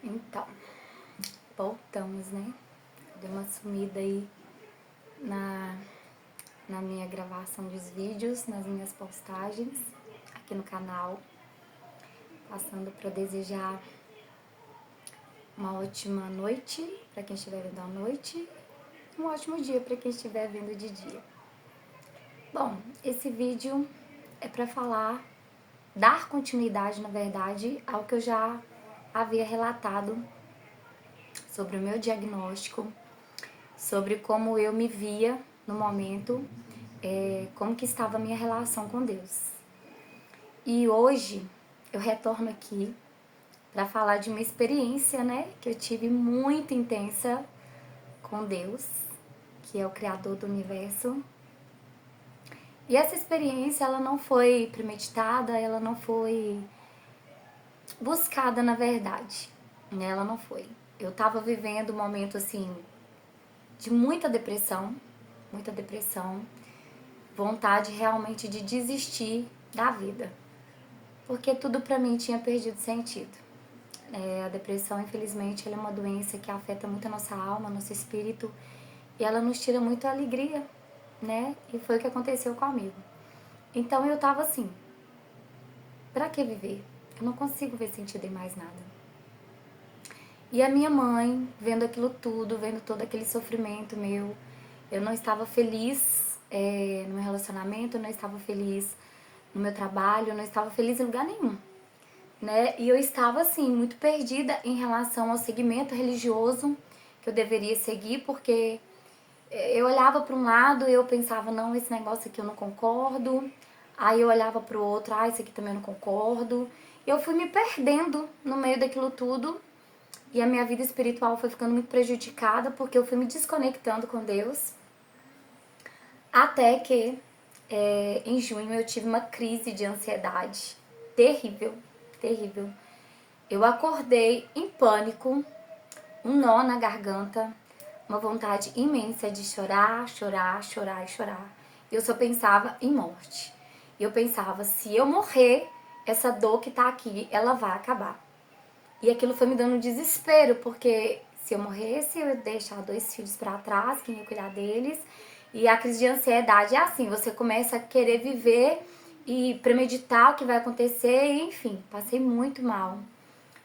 Então, voltamos, né? Dei uma sumida aí na minha gravação dos vídeos, nas minhas postagens aqui no canal. Passando para desejar uma ótima noite para quem estiver vendo à noite, um ótimo dia para quem estiver vendo de dia. Bom, esse vídeo é para dar continuidade, na verdade, ao que eu já havia relatado sobre o meu diagnóstico, sobre como eu me via no momento, como que estava a minha relação com Deus. E hoje eu retorno aqui para falar de uma experiência, né, que eu tive muito intensa com Deus, que é o Criador do Universo. E essa experiência, ela não foi premeditada, ela não foi buscada, na verdade, né? Ela não foi. Eu tava vivendo um momento, assim, de muita depressão, vontade realmente de desistir da vida, porque tudo pra mim tinha perdido sentido. A depressão, infelizmente, ela é uma doença que afeta muito a nossa alma, nosso espírito, e ela nos tira muito a alegria, né? E foi o que aconteceu comigo. Então eu tava assim, pra que viver? Eu não consigo ver sentido em mais nada. E a minha mãe, vendo aquilo tudo, vendo todo aquele sofrimento meu, eu não estava feliz no meu relacionamento, eu não estava feliz no meu trabalho, eu não estava feliz em lugar nenhum, né? E eu estava, assim, muito perdida em relação ao segmento religioso que eu deveria seguir, porque eu olhava para um lado e eu pensava, não, esse negócio aqui eu não concordo. Aí eu olhava para o outro, esse aqui também eu não concordo. E eu fui me perdendo no meio daquilo tudo. E a minha vida espiritual foi ficando muito prejudicada porque eu fui me desconectando com Deus. Até que em junho eu tive uma crise de ansiedade terrível, terrível. Eu acordei em pânico, um nó na garganta, uma vontade imensa de chorar, chorar, chorar e chorar. Eu só pensava em morte. E eu pensava, se eu morrer, essa dor que tá aqui, ela vai acabar. E aquilo foi me dando um desespero, porque se eu morresse, eu ia deixar 2 filhos para trás, quem ia cuidar deles. E a crise de ansiedade é assim, você começa a querer viver e premeditar o que vai acontecer, e, enfim, passei muito mal.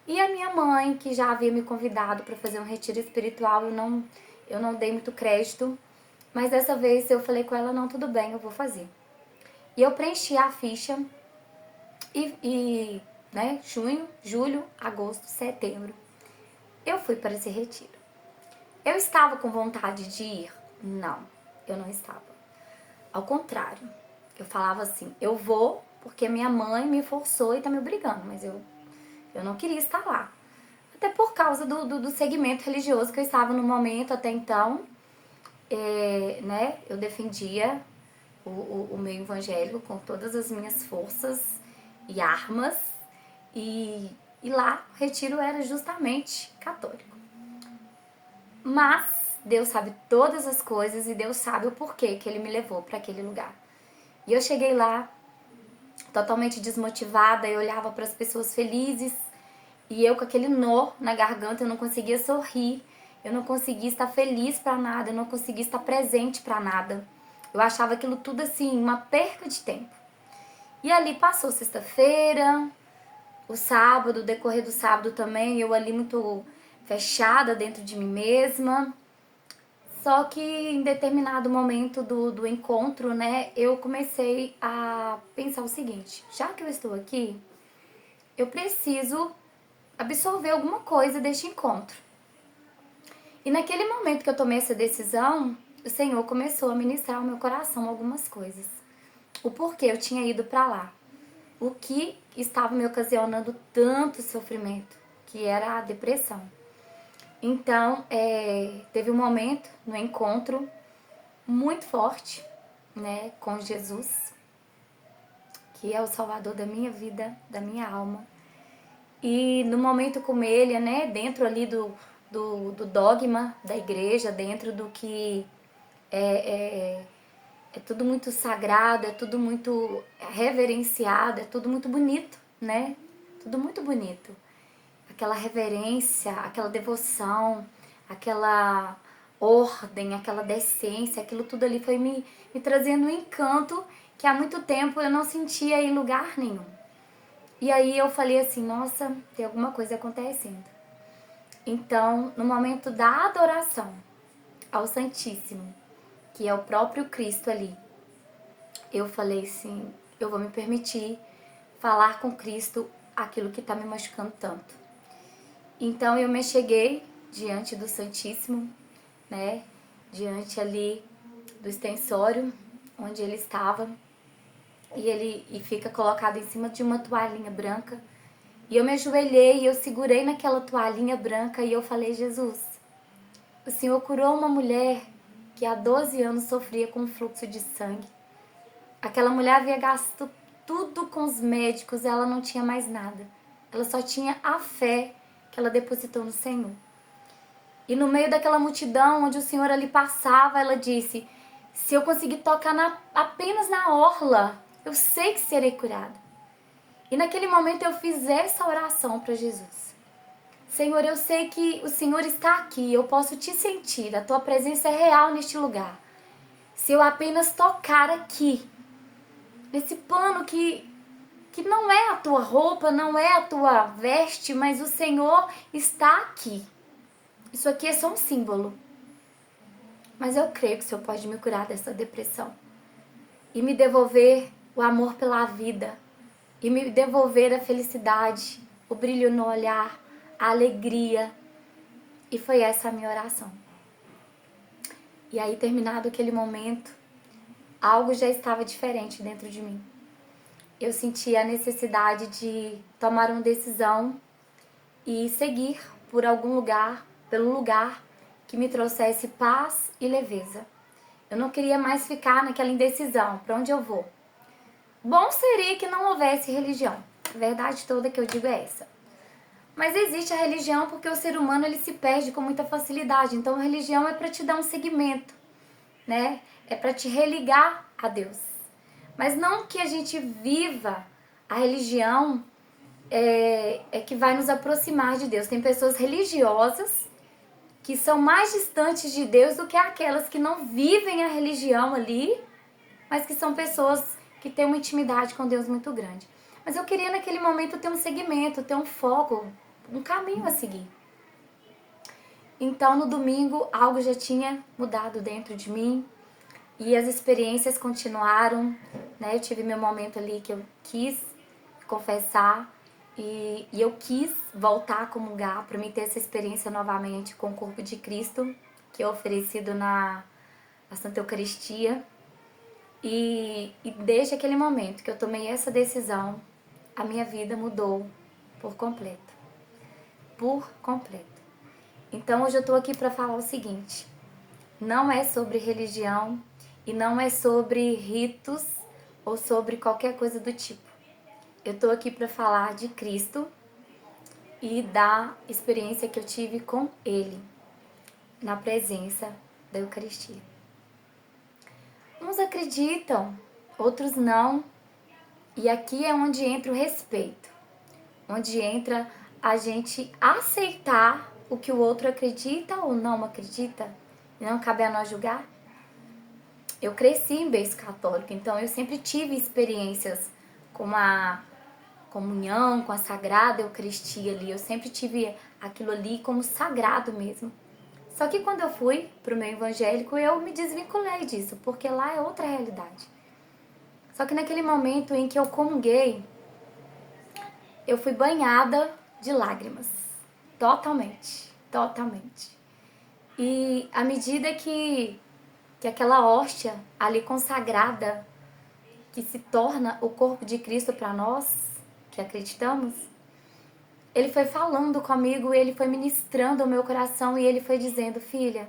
E a minha mãe, que já havia me convidado para fazer um retiro espiritual, eu não dei muito crédito, mas dessa vez eu falei com ela, não, tudo bem, eu vou fazer. E eu preenchi a ficha né, junho, julho, agosto, setembro, eu fui para esse retiro. Eu estava com vontade de ir? Não, eu não estava. Ao contrário, eu falava assim, eu vou porque minha mãe me forçou e tá me obrigando, mas eu não queria estar lá. Até por causa do segmento religioso que eu estava no momento até então, né? Eu defendia o meio evangélico com todas as minhas forças e armas, e lá o retiro era justamente católico. Mas Deus sabe todas as coisas e Deus sabe o porquê que Ele me levou para aquele lugar. E eu cheguei lá totalmente desmotivada, eu olhava para as pessoas felizes e eu com aquele nó na garganta, eu não conseguia sorrir, eu não conseguia estar feliz para nada, eu não conseguia estar presente para nada. Eu achava aquilo tudo assim, uma perca de tempo. E ali passou sexta-feira, o sábado, o decorrer do sábado também, eu ali muito fechada dentro de mim mesma. Só que em determinado momento do encontro, né, eu comecei a pensar o seguinte, já que eu estou aqui, eu preciso absorver alguma coisa deste encontro. E naquele momento que eu tomei essa decisão, o Senhor começou a ministrar ao meu coração algumas coisas. O porquê eu tinha ido para lá. O que estava me ocasionando tanto sofrimento, que era a depressão. Então, teve um momento no encontro muito forte, né, com Jesus, que é o Salvador da minha vida, da minha alma. E no momento com ele, né, dentro ali do dogma da igreja, dentro do que é tudo muito sagrado, é tudo muito reverenciado, é tudo muito bonito, né? Tudo muito bonito. aquela reverência, aquela devoção, aquela ordem, aquela decência, aquilo tudo ali foi me trazendo um encanto que há muito tempo eu não sentia em lugar nenhum. E aí eu falei assim, nossa, tem alguma coisa acontecendo. Então, no momento da adoração ao Santíssimo, que é o próprio Cristo ali, eu falei assim, eu vou me permitir falar com Cristo aquilo que está me machucando tanto. Então eu me cheguei diante do Santíssimo, né? Diante ali do extensório, onde ele estava, e fica colocado em cima de uma toalhinha branca. E eu me ajoelhei e eu segurei naquela toalhinha branca e eu falei, Jesus, o Senhor curou uma mulher que há 12 anos sofria com um fluxo de sangue. Aquela mulher havia gasto tudo com os médicos, ela não tinha mais nada. Ela só tinha a fé que ela depositou no Senhor. E no meio daquela multidão, onde o Senhor ali passava, ela disse, se eu conseguir tocar apenas na orla, eu sei que serei curada. E naquele momento eu fiz essa oração para Jesus. Senhor, eu sei que o Senhor está aqui, eu posso te sentir, a tua presença é real neste lugar. Se eu apenas tocar aqui, nesse pano que não é a tua roupa, não é a tua veste, mas o Senhor está aqui. Isso aqui é só um símbolo. Mas eu creio que o Senhor pode me curar dessa depressão. E me devolver o amor pela vida. E me devolver a felicidade, o brilho no olhar, a alegria. E foi essa a minha oração. E aí, terminado aquele momento, algo já estava diferente dentro de mim. Eu senti a necessidade de tomar uma decisão e seguir por algum lugar, pelo lugar que me trouxesse paz e leveza. Eu não queria mais ficar naquela indecisão, para onde eu vou. Bom seria que não houvesse religião. A verdade toda que eu digo é essa. Mas existe a religião porque o ser humano ele se perde com muita facilidade. Então a religião é para te dar um segmento, né? É para te religar a Deus. Mas não que a gente viva a religião é que vai nos aproximar de Deus. Tem pessoas religiosas que são mais distantes de Deus do que aquelas que não vivem a religião ali, mas que são pessoas que têm uma intimidade com Deus muito grande. Mas eu queria naquele momento ter um segmento, ter um foco, um caminho a seguir. Então no domingo algo já tinha mudado dentro de mim e as experiências continuaram, né? Eu tive meu momento ali que eu quis confessar e eu quis voltar a comungar para mim ter essa experiência novamente com o corpo de Cristo, que é oferecido na Santa Eucaristia. E desde aquele momento que eu tomei essa decisão, a minha vida mudou por completo. Por completo. Então hoje eu estou aqui para falar o seguinte, não é sobre religião e não é sobre ritos ou sobre qualquer coisa do tipo. Eu estou aqui para falar de Cristo e da experiência que eu tive com Ele, na presença da Eucaristia. Uns acreditam, outros não, e aqui é onde entra o respeito, onde entra a gente aceitar o que o outro acredita ou não acredita, e não cabe a nós julgar. Eu cresci em berço católico, então eu sempre tive experiências com a comunhão, com a Sagrada Eucaristia ali. Eu sempre tive aquilo ali como sagrado mesmo. Só que quando eu fui pro meio evangélico, eu me desvinculei disso, porque lá é outra realidade. Só que naquele momento em que eu comunguei, eu fui banhada de lágrimas. Totalmente, totalmente. E à medida que aquela hóstia ali consagrada, que se torna o corpo de Cristo para nós, que acreditamos, ele foi falando comigo, ele foi ministrando o meu coração e ele foi dizendo, filha,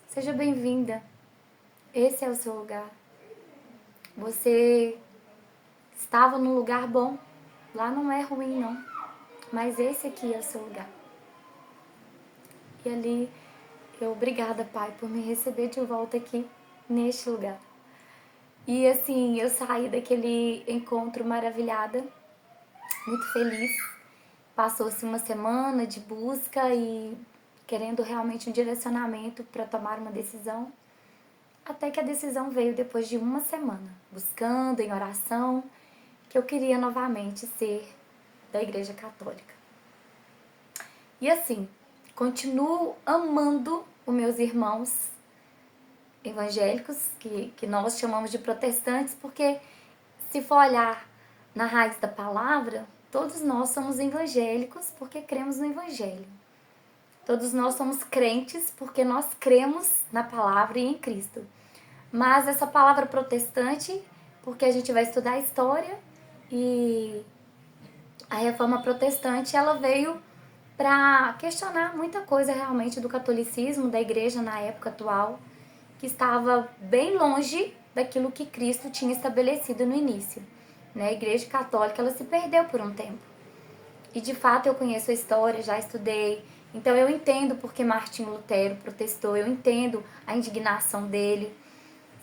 seja bem-vinda, esse é o seu lugar. Você estava num lugar bom, lá não é ruim não, mas esse aqui é o seu lugar. E ali, obrigada, Pai, por me receber de volta aqui, neste lugar. E assim, eu saí daquele encontro maravilhada, muito feliz. Passou-se uma semana de busca e querendo realmente um direcionamento para tomar uma decisão. Até que a decisão veio depois de uma semana, buscando em oração, que eu queria novamente ser da Igreja Católica. E assim, continuo amando os meus irmãos evangélicos, que nós chamamos de protestantes, porque se for olhar na raiz da palavra, todos nós somos evangélicos porque cremos no Evangelho. Todos nós somos crentes porque nós cremos na palavra e em Cristo. Mas essa palavra protestante, porque a gente vai estudar a história e a reforma protestante, ela veio para questionar muita coisa realmente do catolicismo, da igreja na época atual, que estava bem longe daquilo que Cristo tinha estabelecido no início. A igreja católica, ela se perdeu por um tempo. E de fato eu conheço a história, já estudei, então eu entendo porque Martinho Lutero protestou, eu entendo a indignação dele.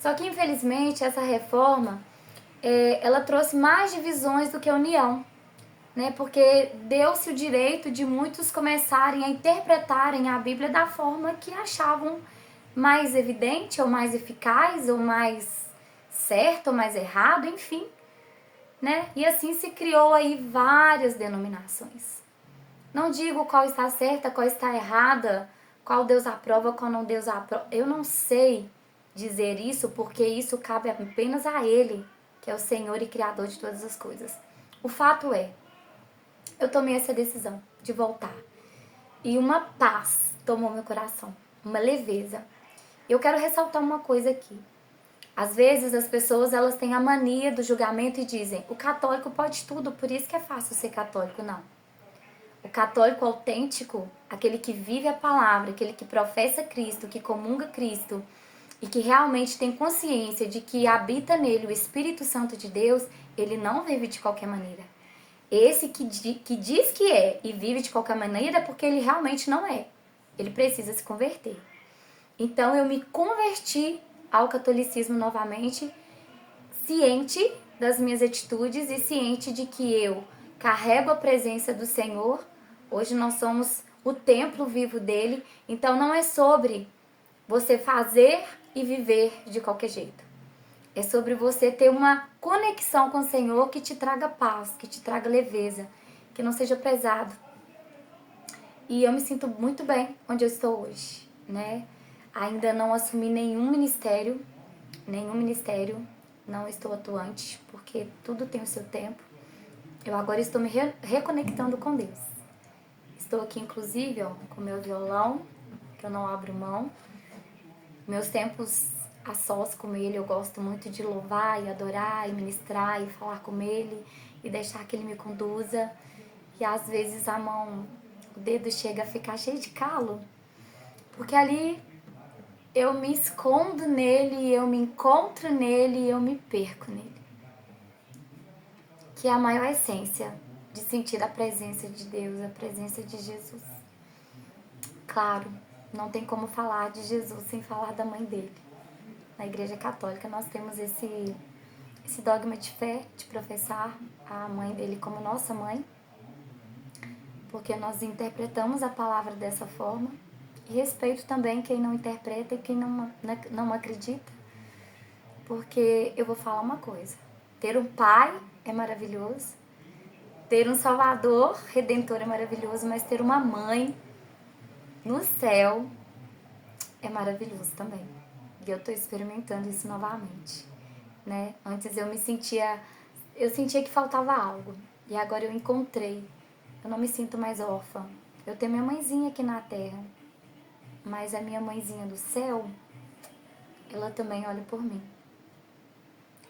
Só que infelizmente essa reforma, ela trouxe mais divisões do que união, né? Porque deu-se o direito de muitos começarem a interpretarem a Bíblia da forma que achavam mais evidente, ou mais eficaz, ou mais certo, ou mais errado, enfim, né? E assim se criou aí várias denominações. Não digo qual está certa, qual está errada, qual Deus aprova, qual não Deus aprova. Eu não sei dizer isso, porque isso cabe apenas a Ele, que é o Senhor e Criador de todas as coisas. O fato é, eu tomei essa decisão de voltar. E uma paz tomou meu coração, uma leveza. Eu quero ressaltar uma coisa aqui. Às vezes as pessoas, elas têm a mania do julgamento e dizem: o católico pode tudo, por isso que é fácil ser católico. Não. O católico autêntico, aquele que vive a palavra, aquele que professa Cristo, que comunga Cristo e que realmente tem consciência de que habita nele o Espírito Santo de Deus, ele não vive de qualquer maneira. Esse que diz que é e vive de qualquer maneira é porque ele realmente não é. Ele precisa se converter. Então eu me converti ao catolicismo novamente, ciente das minhas atitudes e ciente de que eu carrego a presença do Senhor. Hoje nós somos o templo vivo dele, então não é sobre você fazer e viver de qualquer jeito. É sobre você ter uma conexão com o Senhor que te traga paz, que te traga leveza, que não seja pesado. E eu me sinto muito bem onde eu estou hoje, né? Ainda não assumi nenhum ministério, não estou atuante, porque tudo tem o seu tempo. Eu agora estou me reconectando com Deus. Estou aqui, inclusive, ó, com meu violão, que eu não abro mão. Meus tempos a sós com ele, eu gosto muito de louvar e adorar e ministrar e falar com ele e deixar que ele me conduza. E às vezes o dedo chega a ficar cheio de calo, porque ali eu me escondo nele, eu me encontro nele e eu me perco nele. Que é a maior essência de sentir a presença de Deus, a presença de Jesus. Claro, não tem como falar de Jesus sem falar da mãe dele. Na Igreja Católica nós temos esse dogma de fé, de professar a mãe dele como nossa mãe, porque nós interpretamos a palavra dessa forma. E respeito também quem não interpreta e quem não acredita, porque eu vou falar uma coisa: ter um pai é maravilhoso, ter um Salvador Redentor é maravilhoso, mas ter uma mãe no céu é maravilhoso também. E eu estou experimentando isso novamente, né? Antes eu sentia que faltava algo, e agora eu encontrei. Eu não me sinto mais órfã. Eu tenho minha mãezinha aqui na terra, mas a minha mãezinha do céu, ela também olha por mim.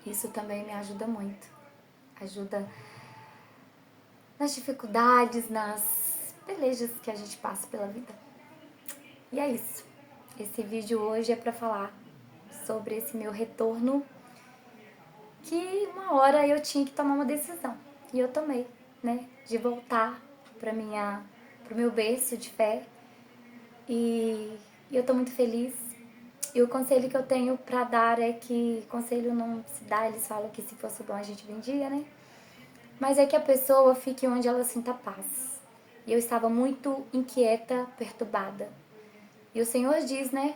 Isso também me ajuda muito. Ajuda nas dificuldades, nas pelejas que a gente passa pela vida. E é isso. Esse vídeo hoje é para falar sobre esse meu retorno, que uma hora eu tinha que tomar uma decisão. E eu tomei, né? De voltar pro meu berço de fé. E eu tô muito feliz. E o conselho que eu tenho pra dar é que conselho não se dá, eles falam que se fosse bom a gente vendia, né? Mas é que a pessoa fique onde ela sinta paz. E eu estava muito inquieta, perturbada. E o Senhor diz, né?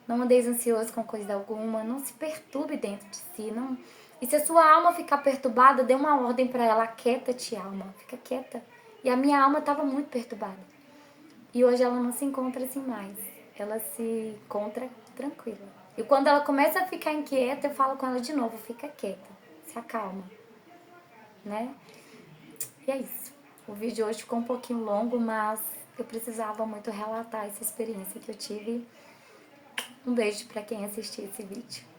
Não andeis ansioso com coisa alguma, não se perturbe dentro de si, não. E se a sua alma ficar perturbada, dê uma ordem para ela, aquieta-te, alma, fica quieta. E a minha alma estava muito perturbada. E hoje ela não se encontra assim mais. Ela se encontra tranquila. E quando ela começa a ficar inquieta, eu falo com ela de novo, fica quieta, se acalma, né? E é isso. O vídeo hoje ficou um pouquinho longo, mas eu precisava muito relatar essa experiência que eu tive. Um beijo para quem assistiu esse vídeo.